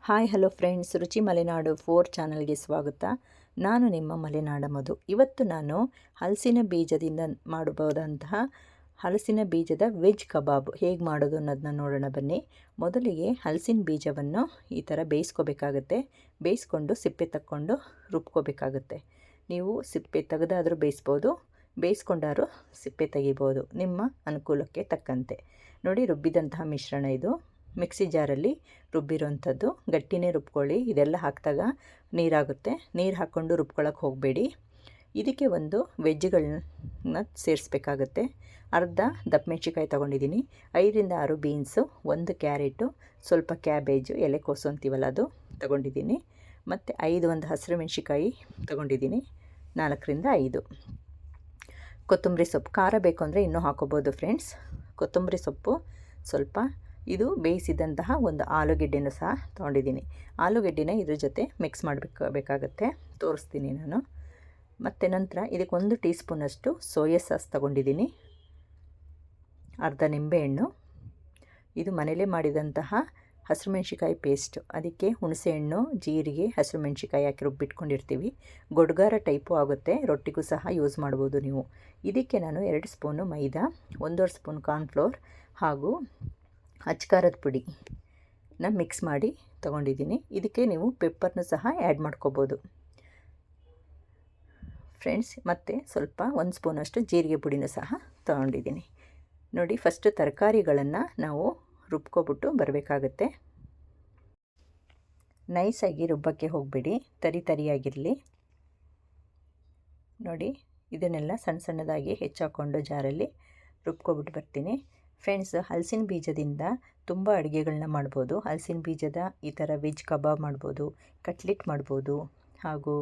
Hi hello friends, ರುಚಿ ಮಲೆನಾಡು 4 ಚಾನಲ್ಗೆ ಸ್ವಾಗತ. ನಾನು ನಿಮ್ಮ ಮಲೆನಾಡ ಮಧು. ಇವತ್ತು ನಾನು ಹಲಸಿನ ಬೀಜದಿಂದ ಮಾಡಬಹುದಂತಹ ಹಲಸಿನ ಬೀಜದ ವೆಜ್ ಕಬಾಬ್ ಹೇಗೆ ಮಾಡೋದು ಅನ್ನೋದನ್ನ ನೋಡೋಣ ಬನ್ನಿ. ಮೊದಲಿಗೆ ಹಲಸಿನ ಬೀಜವನ್ನು ಈ ಥರ ಬೇಯಿಸ್ಕೋಬೇಕಾಗತ್ತೆ. ಬೇಯಿಸ್ಕೊಂಡು ಸಿಪ್ಪೆ ತಕ್ಕೊಂಡು ರುಬ್ಕೋಬೇಕಾಗುತ್ತೆ. ನೀವು ಸಿಪ್ಪೆ ತೆಗೆದಾದರೂ ಬೇಯಿಸ್ಬೋದು, ಬೇಯಿಸ್ಕೊಂಡಾದ್ರೂ ಸಿಪ್ಪೆ ತೆಗಿಬೋದು, ನಿಮ್ಮ ಅನುಕೂಲಕ್ಕೆ ತಕ್ಕಂತೆ. ನೋಡಿ, ರುಬ್ಬಿದಂತಹ ಮಿಶ್ರಣ ಇದು. ಮಿಕ್ಸಿ ಜಾರಲ್ಲಿ ರುಬ್ಬಿರೋಂಥದ್ದು. ಗಟ್ಟಿನೇ ರುಬ್ಕೊಳ್ಳಿ. ಇದೆಲ್ಲ ಹಾಕಿದಾಗ ನೀರಾಗುತ್ತೆ. ನೀರು ಹಾಕ್ಕೊಂಡು ರುಬ್ಕೊಳ್ಳೋಕೆ ಹೋಗಬೇಡಿ. ಇದಕ್ಕೆ ಒಂದು ವೆಜ್ಗಳನ್ನ ಸೇರಿಸ್ಬೇಕಾಗತ್ತೆ. ಅರ್ಧ ದಪ್ಪ ಮೆಣಸಿಕಾಯಿ ತೊಗೊಂಡಿದ್ದೀನಿ, 5-6 ಬೀನ್ಸು, 1 ಕ್ಯಾರೆಟು, ಸ್ವಲ್ಪ ಕ್ಯಾಬೇಜು, ಎಲೆಕೋಸು ಅಂತೀವಲ್ಲ ಅದು ತೊಗೊಂಡಿದ್ದೀನಿ, ಮತ್ತು 1 ಹಸಿರು ಮೆಣಸಿಕಾಯಿ ತೊಗೊಂಡಿದ್ದೀನಿ, 4-5 ಕೊತ್ತಂಬರಿ ಸೊಪ್ಪು. ಖಾರ ಬೇಕು ಅಂದರೆ ಇನ್ನೂ ಹಾಕೋಬೋದು ಫ್ರೆಂಡ್ಸ್. ಕೊತ್ತಂಬರಿ ಸೊಪ್ಪು ಸ್ವಲ್ಪ. ಇದು ಬೇಯಿಸಿದಂತಹ ಒಂದು ಆಲೂಗೆಡ್ಡೆನೂ ಸಹ ತೊಗೊಂಡಿದ್ದೀನಿ. ಆಲೂಗೆಡ್ಡೆನ ಇದ್ರ ಜೊತೆ ಮಿಕ್ಸ್ ಮಾಡಬೇಕಾಗತ್ತೆ, ತೋರಿಸ್ತೀನಿ ನಾನು. ಮತ್ತು ನಂತರ ಇದಕ್ಕೆ 1 ಟೀ ಸ್ಪೂನಷ್ಟು ಸೋಯಾ ಸಾಸ್ ತೊಗೊಂಡಿದ್ದೀನಿ, ಅರ್ಧ ನಿಂಬೆಹಣ್ಣು. ಇದು ಮನೇಲೇ ಮಾಡಿದಂತಹ ಹಸಿರು ಮೆಣಸಿಕಾಯಿ ಪೇಸ್ಟು. ಅದಕ್ಕೆ ಹುಣಸೆಹಣ್ಣು, ಜೀರಿಗೆ, ಹಸಿರು ಮೆಣಸಿಕಾಯಿ ಹಾಕಿ ರುಬ್ಬಿಟ್ಕೊಂಡಿರ್ತೀವಿ. ಗೊಡ್ಗಾರ ಟೈಪು ಆಗುತ್ತೆ, ರೊಟ್ಟಿಗೂ ಸಹ ಯೂಸ್ ಮಾಡ್ಬೋದು ನೀವು. ಇದಕ್ಕೆ ನಾನು 2 ಸ್ಪೂನು ಮೈದಾ, 1.5 ಸ್ಪೂನ್ ಕಾರ್ನ್ಫ್ಲೋರ್ ಹಾಗೂ ಅಚ್ಕಾರದ ಪುಡಿನ ಮಿಕ್ಸ್ ಮಾಡಿ ತೊಗೊಂಡಿದ್ದೀನಿ. ಇದಕ್ಕೆ ನೀವು ಪೆಪ್ಪರ್ನ ಸಹ ಆ್ಯಡ್ ಮಾಡ್ಕೋಬೋದು ಫ್ರೆಂಡ್ಸ್. ಮತ್ತು ಸ್ವಲ್ಪ 1 ಸ್ಪೂನಷ್ಟು ಜೀರಿಗೆ ಪುಡಿನೂ ಸಹ ತೊಗೊಂಡಿದ್ದೀನಿ. ನೋಡಿ, ಫಸ್ಟು ತರಕಾರಿಗಳನ್ನು ನಾವು ರುಬ್ಕೊಬಿಟ್ಟು ಬರಬೇಕಾಗತ್ತೆ. ನೈಸಾಗಿ ರುಬ್ಬಕ್ಕೆ ಹೋಗಬೇಡಿ, ತರಿಯಾಗಿರಲಿ. ನೋಡಿ, ಇದನ್ನೆಲ್ಲ ಸಣ್ಣ ಸಣ್ಣದಾಗಿ ಹೆಚ್ಚಾಕೊಂಡು ಜಾರಲ್ಲಿ ರುಬ್ಕೊಬಿಟ್ಟು ಬರ್ತೀನಿ ಫ್ರೆಂಡ್ಸ್. ಹಲಸಿನ ಬೀಜದಿಂದ ತುಂಬ ಅಡುಗೆಗಳನ್ನ ಮಾಡ್ಬೋದು. ಹಲಸಿನ ಬೀಜದ ಈ ಥರ ವೆಜ್ ಕಬಾಬ್ ಮಾಡ್ಬೋದು, ಕಟ್ಲೆಟ್ ಮಾಡ್ಬೋದು, ಹಾಗೂ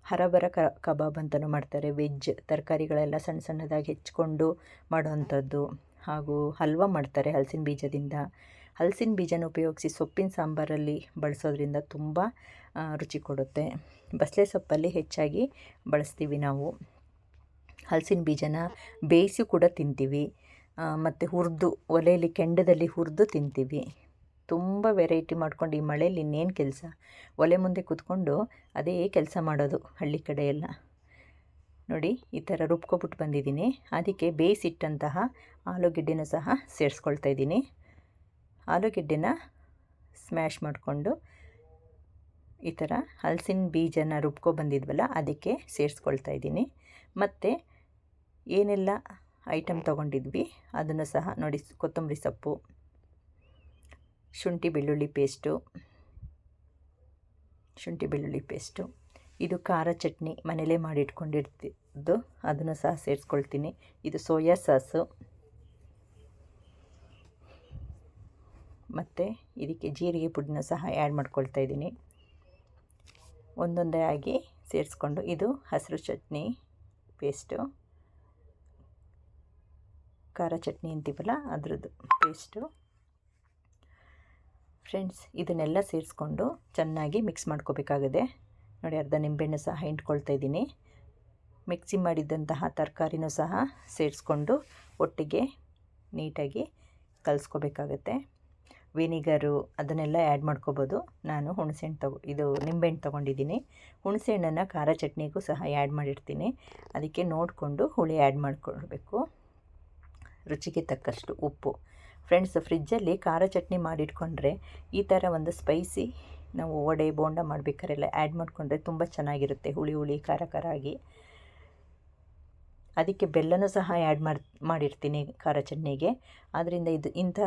ಹರಬರ ಕಬಾಬ್ ಅಂತಲೂ ಮಾಡ್ತಾರೆ. ವೆಜ್ ತರಕಾರಿಗಳೆಲ್ಲ ಸಣ್ಣ ಸಣ್ಣದಾಗಿ ಹೆಚ್ಕೊಂಡು ಮಾಡೋವಂಥದ್ದು. ಹಾಗೂ ಹಲ್ವಾ ಮಾಡ್ತಾರೆ ಹಲಸಿನ ಬೀಜದಿಂದ. ಹಲಸಿನ ಬೀಜನ ಉಪಯೋಗಿಸಿ ಸೊಪ್ಪಿನ ಸಾಂಬಾರಲ್ಲಿ ಬಳಸೋದ್ರಿಂದ ತುಂಬ ರುಚಿ ಕೊಡುತ್ತೆ. ಬಸಳೆ ಸೊಪ್ಪಲ್ಲಿ ಹೆಚ್ಚಾಗಿ ಬಳಸ್ತೀವಿ ನಾವು. ಹಲಸಿನ ಬೀಜನ ಬೇಯಿಸಿ ಕೂಡ ತಿಂತೀವಿ, ಮತ್ತು ಹುರಿದು ಒಲೆಯಲ್ಲಿ ಕೆಂಡದಲ್ಲಿ ಹುರಿದು ತಿಂತೀವಿ. ತುಂಬ ವೆರೈಟಿ ಮಾಡ್ಕೊಂಡು ಈ ಮಳೆಯಲ್ಲಿ ಇನ್ನೇನು ಕೆಲಸ, ಒಲೆ ಮುಂದೆ ಕೂತ್ಕೊಂಡು ಅದೇ ಕೆಲಸ ಮಾಡೋದು ಹಳ್ಳಿ ಕಡೆ ಎಲ್ಲ. ನೋಡಿ, ಈ ಥರ ರುಬ್ಕೊಬಿಟ್ಟು ಬಂದಿದ್ದೀನಿ. ಅದಕ್ಕೆ ಬೇಯಿಸಿಟ್ಟಂತಹ ಆಲೂಗೆಡ್ಡೆನೂ ಸಹ ಸೇರಿಸ್ಕೊಳ್ತಾ ಇದ್ದೀನಿ. ಆಲೂಗೆಡ್ಡೆನ ಸ್ಮ್ಯಾಶ್ ಮಾಡಿಕೊಂಡು ಈ ಥರ ಹಲಸಿನ ಬೀಜನ ರುಬ್ಕೊಬಂದಿದ್ವಲ್ಲ ಅದಕ್ಕೆ ಸೇರಿಸ್ಕೊಳ್ತಾ ಇದ್ದೀನಿ. ಮತ್ತು ಏನೆಲ್ಲ ಐಟಮ್ ತೊಗೊಂಡಿದ್ವಿ ಅದನ್ನು ಸಹ ನೋಡಿ, ಕೊತ್ತಂಬರಿ ಸೊಪ್ಪು, ಶುಂಠಿ ಬೆಳ್ಳುಳ್ಳಿ ಪೇಸ್ಟು, ಇದು ಖಾರ ಚಟ್ನಿ ಮನೇಲೇ ಮಾಡಿಟ್ಕೊಂಡಿರ್ತಿದ್ದು, ಅದನ್ನು ಸಹ ಸೇರಿಸ್ಕೊಳ್ತೀನಿ. ಇದು ಸೋಯಾ ಸಾಸು. ಮತ್ತು ಇದಕ್ಕೆ ಜೀರಿಗೆ ಪುಡಿನ ಸಹ ಆ್ಯಡ್ ಮಾಡ್ಕೊಳ್ತಾ ಇದ್ದೀನಿ. ಒಂದೊಂದೇ ಆಗಿ ಸೇರಿಸ್ಕೊಂಡು, ಇದು ಹಸಿರು ಚಟ್ನಿ ಪೇಸ್ಟು, ಖಾರ ಚಟ್ನಿ ಅಂತೀವಲ್ಲ ಅದರದ್ದು ಪೇಸ್ಟು ಫ್ರೆಂಡ್ಸ್. ಇದನ್ನೆಲ್ಲ ಸೇರಿಸ್ಕೊಂಡು ಚೆನ್ನಾಗಿ ಮಿಕ್ಸ್ ಮಾಡ್ಕೋಬೇಕಾಗಿದೆ. ನೋಡಿ, ಅರ್ಧ ನಿಂಬೆಹಣ್ಣು ಸಹ ಹಿಂಡ್ಕೊಳ್ತಾ ಇದ್ದೀನಿ. ಮಿಕ್ಸಿ ಮಾಡಿದ್ದಂತಹ ತರಕಾರಿನೂ ಸಹ ಸೇರಿಸ್ಕೊಂಡು ಒಟ್ಟಿಗೆ ನೀಟಾಗಿ ಕಲಿಸ್ಕೋಬೇಕಾಗತ್ತೆ. ವಿನಿಗರು ಅದನ್ನೆಲ್ಲ ಆ್ಯಡ್ ಮಾಡ್ಕೋಬೋದು. ನಾನು ನಿಂಬೆಹಣ್ಣು ತೊಗೊಂಡಿದ್ದೀನಿ. ಹುಣಸೆಹಣ್ಣನ್ನು ಖಾರ ಚಟ್ನಿಗೂ ಸಹ ಆ್ಯಡ್ ಮಾಡಿರ್ತೀನಿ. ಅದಕ್ಕೆ ನೋಡಿಕೊಂಡು ಹುಳಿ ಆ್ಯಡ್ ಮಾಡ್ಕೊಳ್ಬೇಕು. ರುಚಿಗೆ ತಕ್ಕಷ್ಟು ಉಪ್ಪು ಫ್ರೆಂಡ್ಸ್. ಫ್ರಿಜ್ಜಲ್ಲಿ ಖಾರ ಚಟ್ನಿ ಮಾಡಿಟ್ಕೊಂಡ್ರೆ ಈ ಥರ ಒಂದು ಸ್ಪೈಸಿ ನಾವು ವಡೆ ಬೋಂಡ ಮಾಡಬೇಕಾರೆಲ್ಲ ಆ್ಯಡ್ ಮಾಡಿಕೊಂಡ್ರೆ ತುಂಬ ಚೆನ್ನಾಗಿರುತ್ತೆ, ಹುಳಿ ಖಾರ ಆಗಿ. ಅದಕ್ಕೆ ಬೆಲ್ಲನೂ ಸಹ ಆ್ಯಡ್ ಮಾಡಿರ್ತೀನಿ ಖಾರ ಚಟ್ನಿಗೆ. ಆದ್ದರಿಂದ ಇದು ಇಂಥ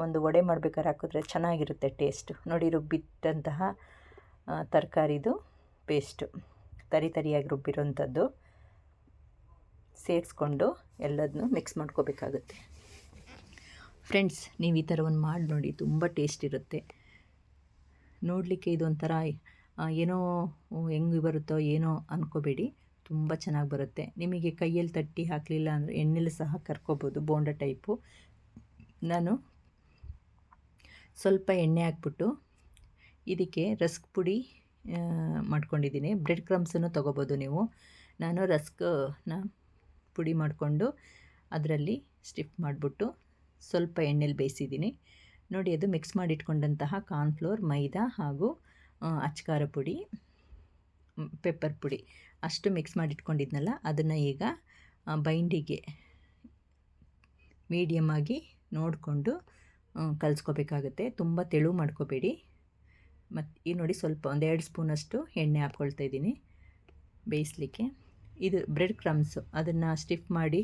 ಒಂದು ವಡೆ ಮಾಡಬೇಕಾದ್ರೆ ಹಾಕಿದ್ರೆ ಚೆನ್ನಾಗಿರುತ್ತೆ ಟೇಸ್ಟು. ನೋಡಿ, ರುಬ್ಬಿಟ್ಟಂತಹ ತರಕಾರಿದು ಪೇಸ್ಟು ತರಿಯಾಗಿ ರುಬ್ಬಿರೋಂಥದ್ದು ಸೇರಿಸ್ಕೊಂಡು ಎಲ್ಲದನ್ನೂ ಮಿಕ್ಸ್ ಮಾಡ್ಕೋಬೇಕಾಗುತ್ತೆ ಫ್ರೆಂಡ್ಸ್. ನೀವು ಈ ಥರ ಒಂದು ಮಾಡಿ ನೋಡಿ, ತುಂಬ ಟೇಸ್ಟ್ ಇರುತ್ತೆ. ನೋಡಲಿಕ್ಕೆ ಇದೊಂಥರ ಏನೋ ಹೆಂಗೆ ಬರುತ್ತೋ ಏನೋ ಅಂದ್ಕೋಬೇಡಿ, ತುಂಬ ಚೆನ್ನಾಗಿ ಬರುತ್ತೆ. ನಿಮಗೆ ಕೈಯಲ್ಲಿ ತಟ್ಟಿ ಹಾಕಲಿಲ್ಲ ಅಂದರೆ ಎಣ್ಣೆಲಿ ಸಹ ಕರ್ಕೋಬೋದು, ಬೋಂಡ ಟೈಪು. ನಾನು ಸ್ವಲ್ಪ ಎಣ್ಣೆ ಹಾಕ್ಬಿಟ್ಟು ಇದಕ್ಕೆ ರಸ್ಕ್ ಪುಡಿ ಮಾಡ್ಕೊಂಡಿದ್ದೀನಿ. ಬ್ರೆಡ್ ಕ್ರಮ್ಸನ್ನು ತೊಗೋಬೋದು ನೀವು. ನಾನು ರಸ್ಕ್ನ ಪುಡಿ ಮಾಡಿಕೊಂಡು ಅದರಲ್ಲಿ ಸ್ಟಿಫ್ ಮಾಡಿಬಿಟ್ಟು ಸ್ವಲ್ಪ ಎಣ್ಣೆಲಿ ಬೇಯಿಸಿದ್ದೀನಿ. ನೋಡಿ, ಅದು ಮಿಕ್ಸ್ ಮಾಡಿಟ್ಕೊಂಡಂತಹ ಕಾರ್ನ್ಫ್ಲೋರ್, ಮೈದಾ ಹಾಗೂ ಅಚ್ಕಾರ ಪುಡಿ, ಪೆಪ್ಪರ್ ಪುಡಿ ಅಷ್ಟು ಮಿಕ್ಸ್ ಮಾಡಿಟ್ಕೊಂಡಿದ್ನಲ್ಲ, ಅದನ್ನು ಈಗ ಬೈಂಡಿಗೆ ಮೀಡಿಯಮ್ ಆಗಿ ನೋಡಿಕೊಂಡು ಕಲಿಸ್ಕೋಬೇಕಾಗುತ್ತೆ. ತುಂಬ ತೆಳು ಮಾಡ್ಕೋಬೇಡಿ. ಮತ್ತು ಈ ನೋಡಿ, ಸ್ವಲ್ಪ 1-2 ಸ್ಪೂನಷ್ಟು ಎಣ್ಣೆ ಹಾಕ್ಕೊಳ್ತಾ ಇದ್ದೀನಿ ಬೇಯಿಸಲಿಕ್ಕೆ. ಇದು ಬ್ರೆಡ್ ಕ್ರಮ್ಸು, ಅದನ್ನು ಸ್ಟಿಫ್ ಮಾಡಿ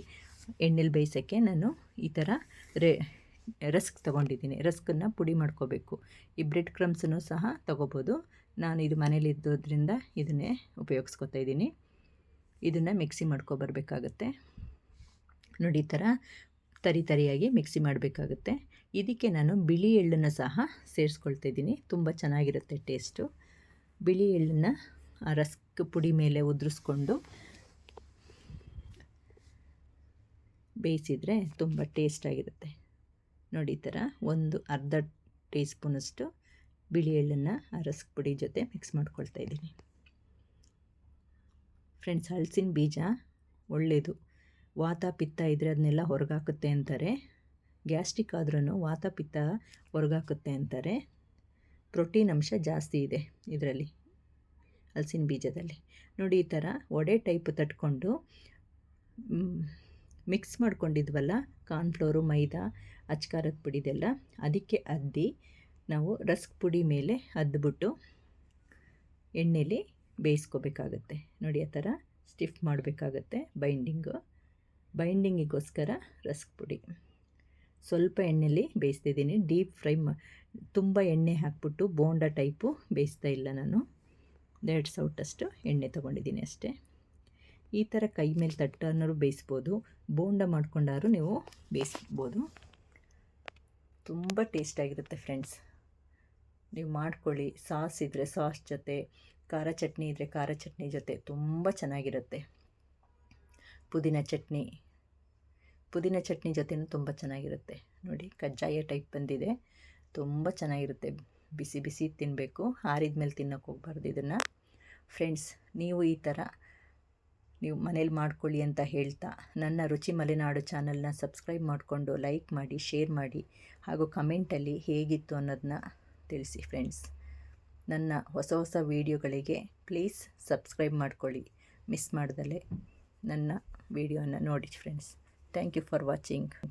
ಎಣ್ಣೆಲಿ ಬೇಯಿಸೋಕ್ಕೆ ನಾನು ಈ ಥರ ರಸ್ಕ್ ತೊಗೊಂಡಿದ್ದೀನಿ. ರಸ್ಕನ್ನು ಪುಡಿ ಮಾಡ್ಕೋಬೇಕು. ಈ ಬ್ರೆಡ್ ಕ್ರಮ್ಸನ್ನು ಸಹ ತೊಗೋಬೋದು. ನಾನು ಇದು ಮನೇಲಿದ್ದೋದ್ರಿಂದ ಇದನ್ನೇ ಉಪಯೋಗಿಸ್ಕೊತಾ ಇದ್ದೀನಿ. ಇದನ್ನು ಮಿಕ್ಸಿ ಮಾಡ್ಕೊಬರ್ಬೇಕಾಗತ್ತೆ. ನೋಡಿ, ಈ ಥರ ತರಿಯಾಗಿ ಮಿಕ್ಸಿ ಮಾಡಬೇಕಾಗುತ್ತೆ. ಇದಕ್ಕೆ ನಾನು ಬಿಳಿ ಎಳ್ಳನ್ನು ಸಹ ಸೇರಿಸ್ಕೊಳ್ತಾ ಇದ್ದೀನಿ. ತುಂಬ ಚೆನ್ನಾಗಿರುತ್ತೆ ಟೇಸ್ಟು. ಬಿಳಿ ಎಳ್ಳನ್ನು ಆ ರಸ್ಕ್ ಪುಡಿ ಮೇಲೆ ಉದುರಿಸ್ಕೊಂಡು ಬೇಯಿಸಿದರೆ ತುಂಬ ಟೇಸ್ಟಾಗಿರುತ್ತೆ. ನೋಡಿ, ಈ ಥರ ಅರ್ಧ ಟೀ ಸ್ಪೂನಷ್ಟು ಬಿಳಿ ಎಳ್ಳನ್ನು ಆ ರಸ್ಕ್ ಪುಡಿ ಜೊತೆ ಮಿಕ್ಸ್ ಮಾಡ್ಕೊಳ್ತಾ ಇದ್ದೀನಿ. ಫ್ರೆಂಡ್ಸ್, ಹಲಸಿನ ಬೀಜ ಒಳ್ಳೆಯದು. ವಾತ ಪಿತ್ತ ಇದ್ದರೆ ಅದನ್ನೆಲ್ಲ ಹೊರಗಾಕುತ್ತೆ ಅಂತಾರೆ. ಗ್ಯಾಸ್ಟ್ರಿಕ್ ಆದ್ರೂ ವಾತ ಪಿತ್ತ ಹೊರಗಾಕುತ್ತೆ ಅಂತಾರೆ. ಪ್ರೋಟೀನ್ ಅಂಶ ಜಾಸ್ತಿ ಇದೆ ಇದರಲ್ಲಿ, ಹಲಸಿನ ಬೀಜದಲ್ಲಿ. ನೋಡಿ, ಈ ಥರ ವಡೆ ಟೈಪ್ ತಟ್ಕೊಂಡು ಮಿಕ್ಸ್ ಮಾಡ್ಕೊಂಡಿದ್ವಲ್ಲ ಕಾರ್ನ್ಫ್ಲೋರು, ಮೈದಾ, ಅಚ್ಕಾರದ ಪುಡಿದೆಲ್ಲ, ಅದಕ್ಕೆ ಅದ್ದಿ ನಾವು ರಸ್ಕ್ ಪುಡಿ ಮೇಲೆ ಅದ್ಬಿಟ್ಟು ಎಣ್ಣೆಲಿ ಬೇಯಿಸ್ಕೋಬೇಕಾಗತ್ತೆ. ನೋಡಿ, ಆ ಥರ ಸ್ಟಿಫ್ ಮಾಡಬೇಕಾಗತ್ತೆ. ಬೈಂಡಿಂಗಿಗೋಸ್ಕರ ರಸ್ಕ್ ಪುಡಿ ಸ್ವಲ್ಪ ಎಣ್ಣೆಲಿ ಬೇಯಿಸ್ತಿದ್ದೀನಿ. ಡೀಪ್ ಫ್ರೈ ತುಂಬ ಎಣ್ಣೆ ಹಾಕ್ಬಿಟ್ಟು ಬೋಂಡ ಟೈಪು ಬೇಯಿಸ್ತಾ ಇಲ್ಲ ನಾನು. 2 ಸೌಟಷ್ಟು ಎಣ್ಣೆ ತೊಗೊಂಡಿದ್ದೀನಿ ಅಷ್ಟೇ. ಈ ಥರ ಕೈ ಮೇಲೆ ತಟ್ಟನ್ನಾರು ಬೇಯಿಸ್ಬೋದು, ಬೋಂಡ ಮಾಡ್ಕೊಂಡಾರು ನೀವು ಬೇಯಿಸ್ಬೋದು. ತುಂಬ ಟೇಸ್ಟಾಗಿರುತ್ತೆ ಫ್ರೆಂಡ್ಸ್. ನೀವು ಮಾಡ್ಕೊಳ್ಳಿ. ಸಾಸ್ ಇದ್ದರೆ ಸಾಸ್ ಜೊತೆ, ಖಾರ ಚಟ್ನಿ ಇದ್ದರೆ ಖಾರ ಚಟ್ನಿ ಜೊತೆ ತುಂಬ ಚೆನ್ನಾಗಿರುತ್ತೆ. ಪುದೀನ ಚಟ್ನಿ ಜೊತೆನೂ ತುಂಬ ಚೆನ್ನಾಗಿರುತ್ತೆ. ನೋಡಿ, ಕಜ್ಜಾಯ ಟೈಪ್ ಬಂದಿದೆ. ತುಂಬ ಚೆನ್ನಾಗಿರುತ್ತೆ. ಬಿಸಿ ಬಿಸಿ ತಿನ್ನಬೇಕು, ಆರಿದ ಮೇಲೆ ತಿನ್ನೋಕೆ ಹೋಗ್ಬಾರ್ದು ಇದನ್ನು. ಫ್ರೆಂಡ್ಸ್, ನೀವು ಈ ಥರ ನೀವು ಮನೇಲಿ ಮಾಡ್ಕೊಳ್ಳಿ ಅಂತ ಹೇಳ್ತಾ, ನನ್ನ ರುಚಿ ಮಲೆನಾಡು ಚಾನಲ್ನ ಸಬ್ಸ್ಕ್ರೈಬ್ ಮಾಡಿಕೊಂಡು ಲೈಕ್ ಮಾಡಿ, ಶೇರ್ ಮಾಡಿ, ಹಾಗೂ ಕಮೆಂಟಲ್ಲಿ ಹೇಗಿತ್ತು ಅನ್ನೋದನ್ನ ತಿಳಿಸಿ ಫ್ರೆಂಡ್ಸ್. ನನ್ನ ಹೊಸ ವೀಡಿಯೋಗಳಿಗೆ ಪ್ಲೀಸ್ ಸಬ್ಸ್ಕ್ರೈಬ್ ಮಾಡ್ಕೊಳ್ಳಿ. ಮಿಸ್ ಮಾಡ್ದಲೇ ನನ್ನ ವೀಡಿಯೋನ ನೋಡಿ friends. Thank you for watching.